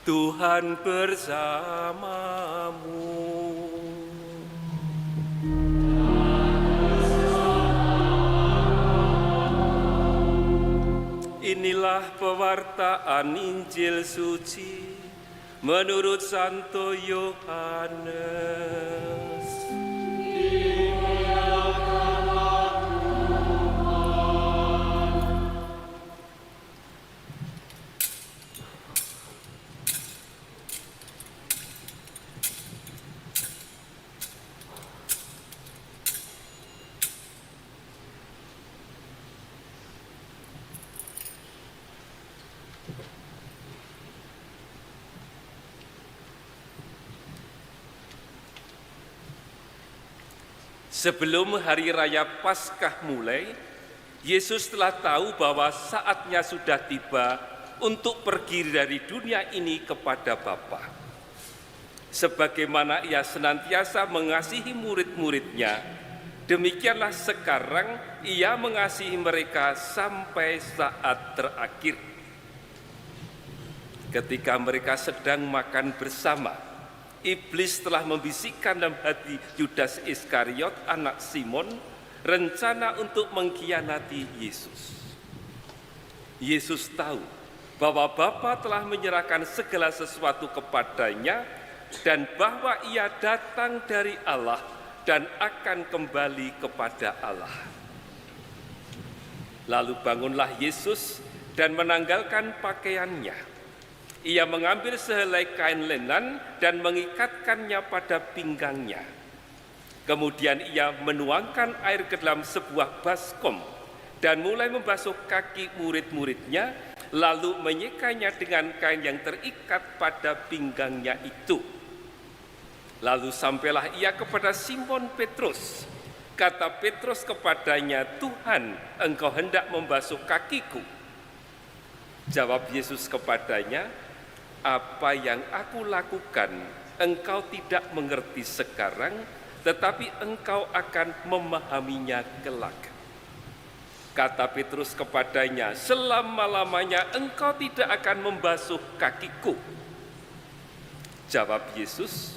Tuhan bersamamu. Inilah pewartaan Injil suci menurut Santo Yohanes. Sebelum hari raya Paskah mulai, Yesus telah tahu bahwa saatnya sudah tiba untuk pergi dari dunia ini kepada Bapa. Sebagaimana Ia senantiasa mengasihi murid-muridnya, demikianlah sekarang Ia mengasihi mereka sampai saat terakhir. Ketika mereka sedang makan bersama, Iblis telah membisikkan dalam hati Yudas Iskariot, anak Simon, rencana untuk mengkhianati Yesus. Yesus tahu bahwa Bapa telah menyerahkan segala sesuatu kepadanya dan bahwa Ia datang dari Allah dan akan kembali kepada Allah. Lalu bangunlah Yesus dan menanggalkan pakaiannya. Ia mengambil sehelai kain lenan dan mengikatkannya pada pinggangnya. Kemudian ia menuangkan air ke dalam sebuah baskom dan mulai membasuh kaki murid-muridnya, lalu menyekanya dengan kain yang terikat pada pinggangnya itu. Lalu sampailah ia kepada Simon Petrus. Kata Petrus kepadanya, "Tuhan, engkau hendak membasuh kakiku?" Jawab Yesus kepadanya, "Apa yang aku lakukan, engkau tidak mengerti sekarang, tetapi engkau akan memahaminya kelak." Kata Petrus kepadanya, "Selama-lamanya engkau tidak akan membasuh kakiku." Jawab Yesus,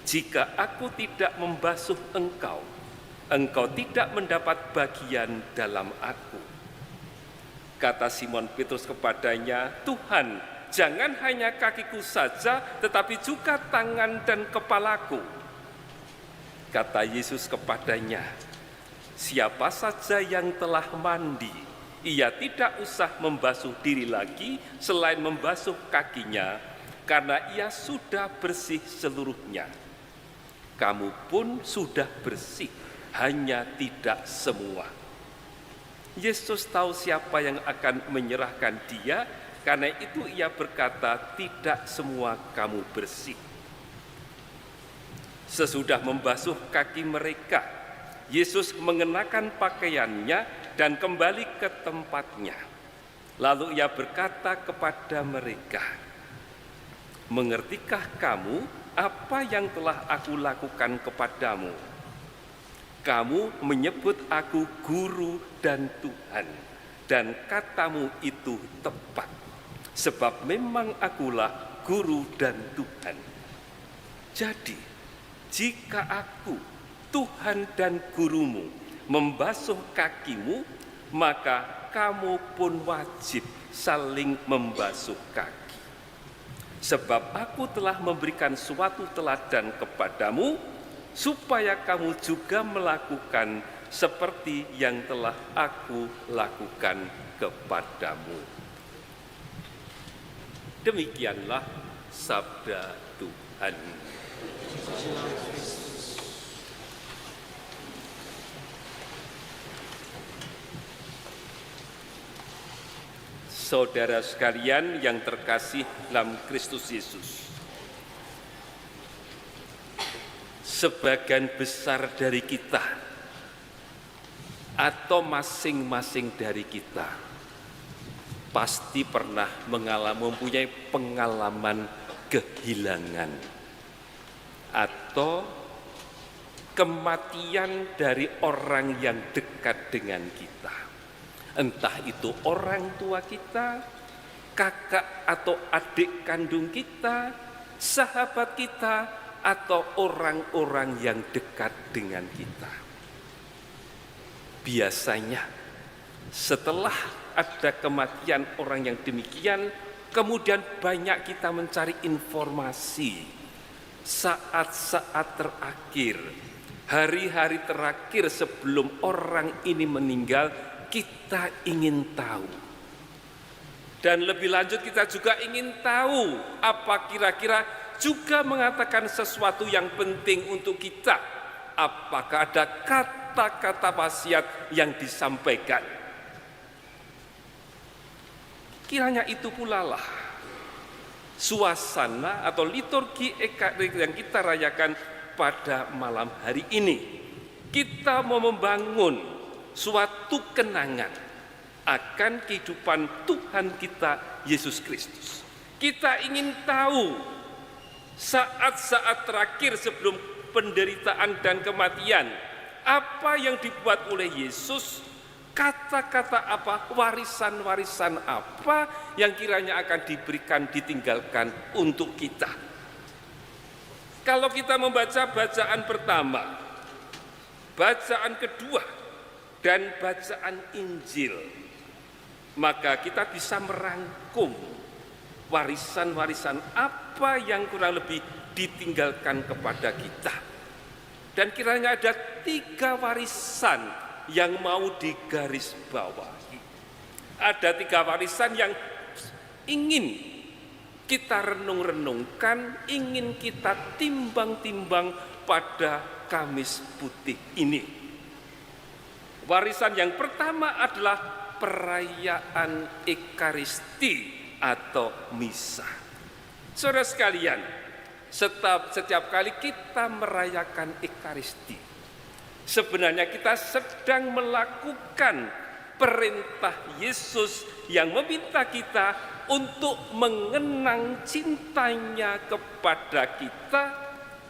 "Jika aku tidak membasuh engkau, engkau tidak mendapat bagian dalam aku." Kata Simon Petrus kepadanya, "Tuhan, jangan hanya kakiku saja, tetapi juga tangan dan kepalaku." Kata Yesus kepadanya, "Siapa saja yang telah mandi, ia tidak usah membasuh diri lagi selain membasuh kakinya, karena ia sudah bersih seluruhnya. Kamu pun sudah bersih, hanya tidak semua." Yesus tahu siapa yang akan menyerahkan Dia, karena itu Ia berkata, "Tidak semua kamu bersih." Sesudah membasuh kaki mereka, Yesus mengenakan pakaiannya dan kembali ke tempatnya. Lalu Ia berkata kepada mereka, "Mengertikah kamu apa yang telah aku lakukan kepadamu? Kamu menyebut aku guru dan Tuhan, dan katamu itu tepat. Sebab memang akulah guru dan Tuhan. Jadi, jika aku, Tuhan dan gurumu, membasuh kakimu, maka kamu pun wajib saling membasuh kaki. Sebab aku telah memberikan suatu teladan kepadamu, supaya kamu juga melakukan seperti yang telah aku lakukan kepadamu." Demikianlah sabda Tuhan. Saudara sekalian yang terkasih dalam Kristus Yesus, sebagian besar dari kita atau masing-masing dari kita pasti pernah mempunyai pengalaman kehilangan atau kematian dari orang yang dekat dengan kita. Entah itu orang tua kita, kakak atau adik kandung kita, sahabat kita, atau orang-orang yang dekat dengan kita. Biasanya setelah ada kematian orang yang demikian, kemudian banyak kita mencari informasi. Saat-saat terakhir, hari-hari terakhir sebelum orang ini meninggal, kita ingin tahu. Dan lebih lanjut kita juga ingin tahu apa kira-kira juga mengatakan sesuatu yang penting untuk kita. Apakah ada kata-kata wasiat yang disampaikan? Kiranya itu pula lah suasana atau liturgi yang kita rayakan pada malam hari ini. Kita mau membangun suatu kenangan akan kehidupan Tuhan kita Yesus Kristus. Kita ingin tahu saat-saat terakhir sebelum penderitaan dan kematian, apa yang dibuat oleh Yesus, kata-kata apa, warisan-warisan apa yang kiranya akan diberikan, ditinggalkan untuk kita. Kalau kita membaca bacaan pertama, bacaan kedua, dan bacaan Injil, maka kita bisa merangkum warisan-warisan apa yang kurang lebih ditinggalkan kepada kita. Dan kiranya ada 3 warisan yang mau digarisbawahi. Ada 3 warisan yang ingin kita renung-renungkan, ingin kita timbang-timbang pada Kamis Putih ini. Warisan yang pertama adalah perayaan Ekaristi atau misa. Saudara sekalian, setiap kali kita merayakan Ekaristi, sebenarnya kita sedang melakukan perintah Yesus yang meminta kita untuk mengenang cintanya kepada kita,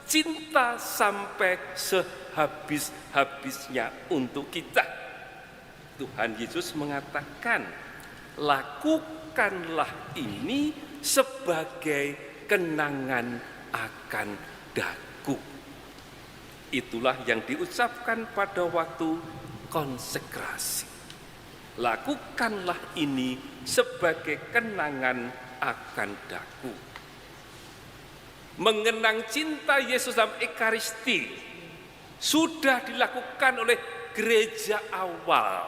cinta sampai sehabis-habisnya untuk kita. Tuhan Yesus mengatakan, lakukanlah ini sebagai kenangan akan daku. Itulah yang diucapkan pada waktu konsekrasi. Lakukanlah ini sebagai kenangan akan daku. Mengenang cinta Yesus dalam Ekaristi sudah dilakukan oleh gereja awal,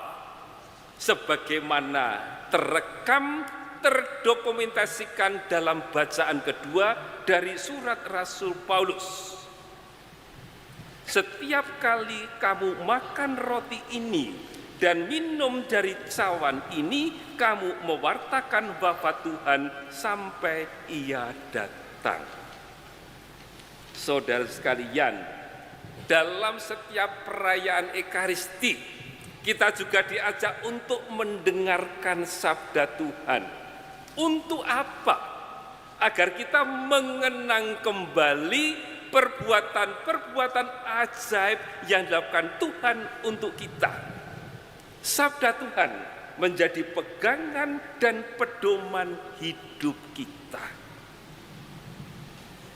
sebagaimana terekam, terdokumentasikan dalam bacaan kedua dari surat Rasul Paulus. Setiap kali kamu makan roti ini dan minum dari cawan ini, kamu mewartakan wafat Tuhan sampai Ia datang. Saudara sekalian, dalam setiap perayaan Ekaristi, kita juga diajak untuk mendengarkan sabda Tuhan. Untuk apa? Agar kita mengenang kembali perbuatan-perbuatan ajaib yang dilakukan Tuhan untuk kita. Sabda Tuhan menjadi pegangan dan pedoman hidup kita.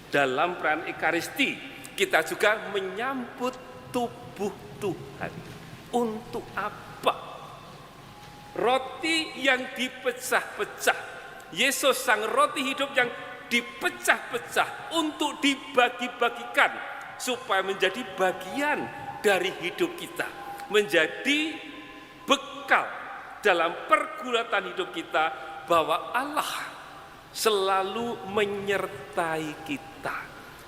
Dalam perayaan Ekaristi, kita juga menyambut tubuh Tuhan. Untuk apa? Roti yang dipecah-pecah. Yesus sang roti hidup yang dipecah-pecah untuk dibagi-bagikan supaya menjadi bagian dari hidup kita, menjadi bekal dalam pergulatan hidup kita bahwa Allah selalu menyertai kita,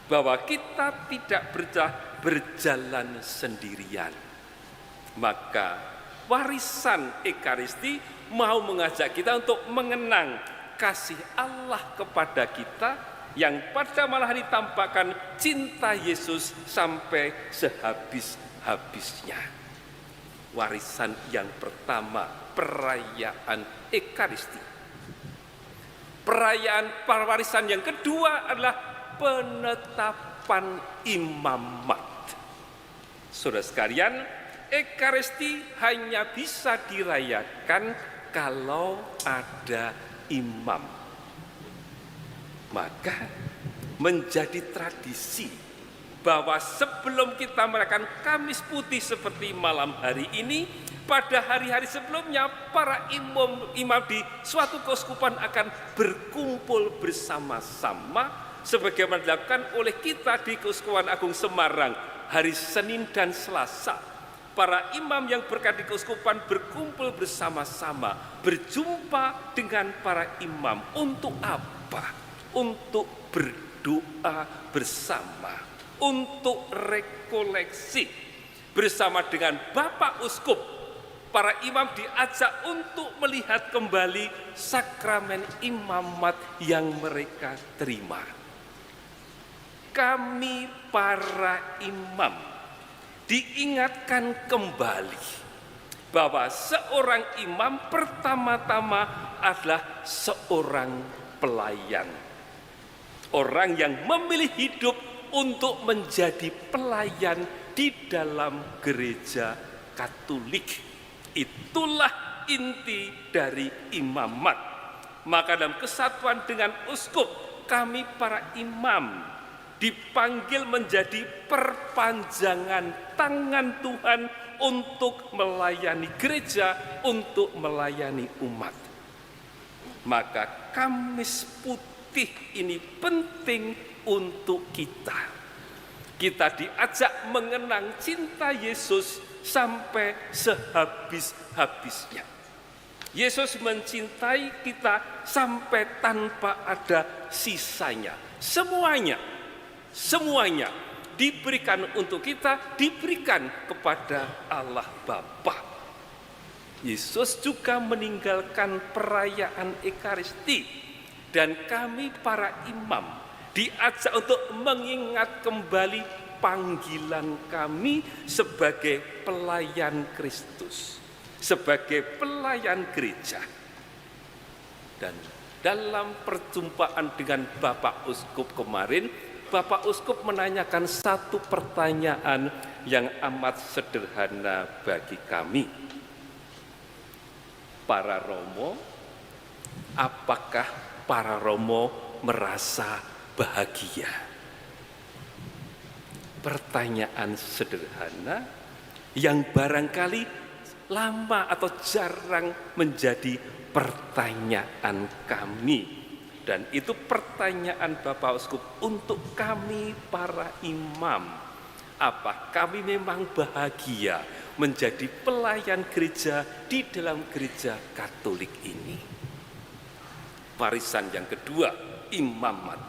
bahwa kita tidak berjalan sendirian. Maka warisan Ekaristi mau mengajak kita untuk mengenang kasih Allah kepada kita yang pada malam hari tampakkan cinta Yesus sampai sehabis-habisnya. Warisan yang pertama, perayaan Ekaristi. Warisan yang kedua adalah penetapan imamat. Saudara sekalian, Ekaristi hanya bisa dirayakan kalau ada imam. Maka menjadi tradisi bahwa sebelum kita merayakan Kamis Putih seperti malam hari ini, pada hari-hari sebelumnya para imam di suatu keuskupan akan berkumpul bersama-sama sebagaimana dilakukan oleh kita di Keuskupan Agung Semarang hari Senin dan Selasa. Para imam yang berada di keuskupan berkumpul bersama-sama, berjumpa dengan para imam untuk apa? Untuk berdoa bersama, untuk rekoleksi bersama dengan Bapak Uskup. Para imam diajak untuk melihat kembali sakramen imamat yang mereka terima. Kami para imam diingatkan kembali bahwa seorang imam pertama-tama adalah seorang pelayan. Orang yang memilih hidup untuk menjadi pelayan di dalam gereja Katolik. Itulah inti dari imamat. Maka dalam kesatuan dengan uskup, kami para imam dipanggil menjadi perpanjangan tangan Tuhan untuk melayani gereja, untuk melayani umat. Maka Kamis Putih ini penting untuk kita. Kita diajak mengenang cinta Yesus sampai sehabis-habisnya. Yesus mencintai kita sampai tanpa ada sisanya. Semuanya diberikan untuk kita, diberikan kepada Allah Bapa. Yesus juga meninggalkan perayaan Ekaristi, dan kami para imam diajak untuk mengingat kembali panggilan kami sebagai pelayan Kristus, sebagai pelayan gereja. Dan dalam perjumpaan dengan Bapak Uskup kemarin, Bapak Uskup menanyakan satu pertanyaan yang amat sederhana bagi kami. Para romo, apakah para romo merasa bahagia? Pertanyaan sederhana yang barangkali lama atau jarang menjadi pertanyaan kami. Dan itu pertanyaan Bapak Uskup untuk kami para imam. Apa kami memang bahagia menjadi pelayan gereja di dalam gereja Katolik ini? Warisan yang kedua, imamat.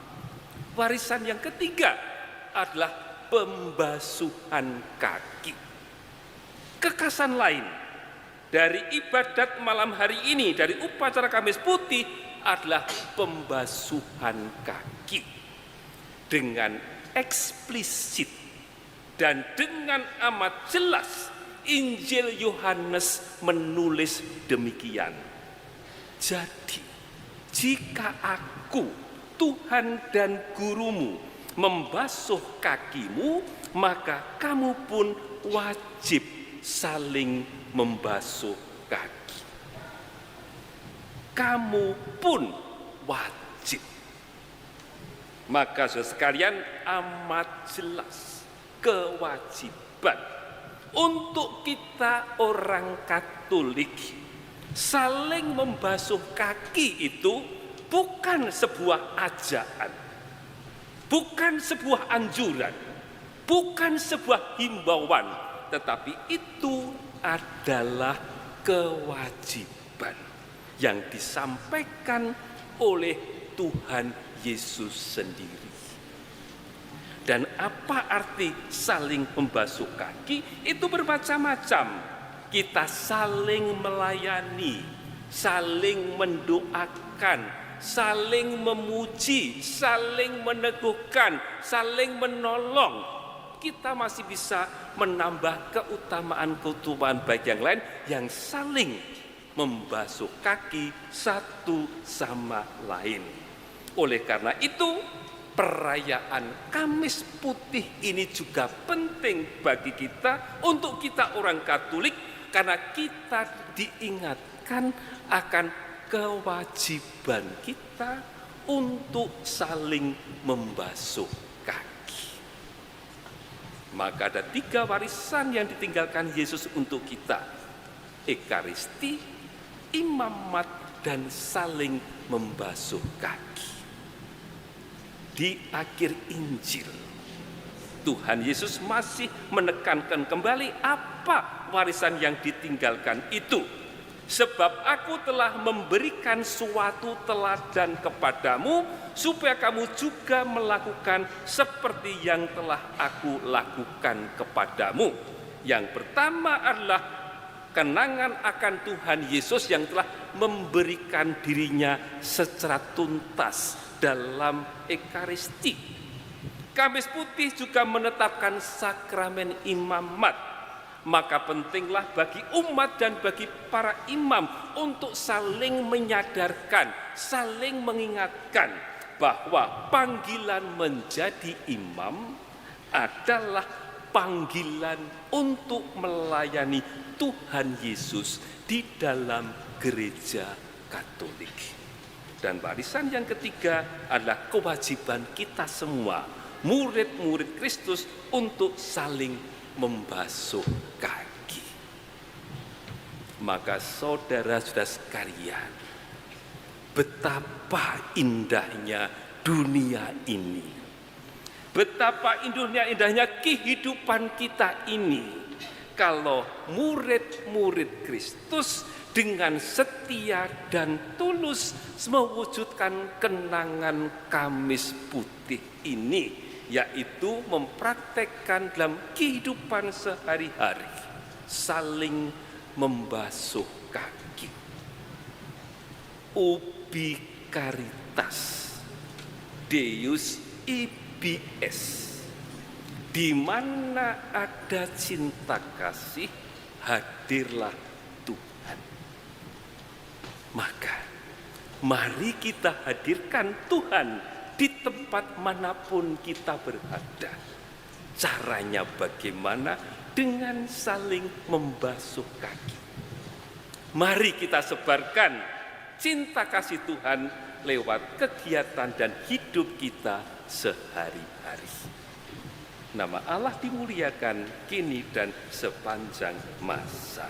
Warisan yang ketiga adalah pembasuhan kaki. Kekasan lain dari ibadat malam hari ini, dari upacara Kamis Putih, adalah pembasuhan kaki. Dengan eksplisit dan dengan amat jelas Injil Yohanes menulis demikian. Jadi, jika aku, Tuhan dan gurumu, membasuh kakimu, maka kamu pun wajib saling membasuh kaki. Kamu pun wajib. Maka saudara sekalian, amat jelas kewajiban untuk kita orang Katolik saling membasuh kaki itu bukan sebuah ajakan, bukan sebuah anjuran, bukan sebuah himbauan, tetapi itu adalah kewajiban yang disampaikan oleh Tuhan Yesus sendiri. Dan apa arti saling membasuh kaki? Itu bermacam-macam. Kita saling melayani, saling mendoakan, saling memuji, saling meneguhkan, saling menolong. Kita masih bisa menambah keutamaan-keutamaan baik yang lain yang saling membasuh kaki satu sama lain. Oleh karena itu, perayaan Kamis Putih ini juga penting bagi kita, untuk kita orang Katolik, karena kita diingatkan akan kewajiban kita untuk saling membasuh kaki. Maka ada 3 warisan yang ditinggalkan Yesus untuk kita: Ekaristi, imamat, dan saling membasuh kaki. Di akhir Injil, Tuhan Yesus masih menekankan kembali apa warisan yang ditinggalkan itu. Sebab aku telah memberikan suatu teladan kepadamu, supaya kamu juga melakukan seperti yang telah aku lakukan kepadamu. Yang pertama adalah kenangan akan Tuhan Yesus yang telah memberikan dirinya secara tuntas dalam Ekaristi. Kamis Putih juga menetapkan sakramen imamat. Maka pentinglah bagi umat dan bagi para imam untuk saling menyadarkan, saling mengingatkan bahwa panggilan menjadi imam adalah panggilan untuk melayani Tuhan Yesus di dalam gereja Katolik. Dan warisan yang ketiga adalah kewajiban kita semua, murid-murid Kristus, untuk saling membasuh kaki. Maka saudara-saudara sekalian, betapa indahnya dunia ini, betapa indahnya kehidupan kita ini, kalau murid-murid Kristus dengan setia dan tulus mewujudkan kenangan Kamis Putih ini, yaitu mempraktekkan dalam kehidupan sehari-hari saling membasuh kaki. Ubi caritas, Deus ibi es. Di mana ada cinta kasih, hadirlah Tuhan. Maka mari kita hadirkan Tuhan di tempat manapun kita berada. Caranya bagaimana? Dengan saling membasuh kaki. Mari kita sebarkan cinta kasih Tuhan lewat kegiatan dan hidup kita sehari-hari. Nama Allah dimuliakan kini dan sepanjang masa.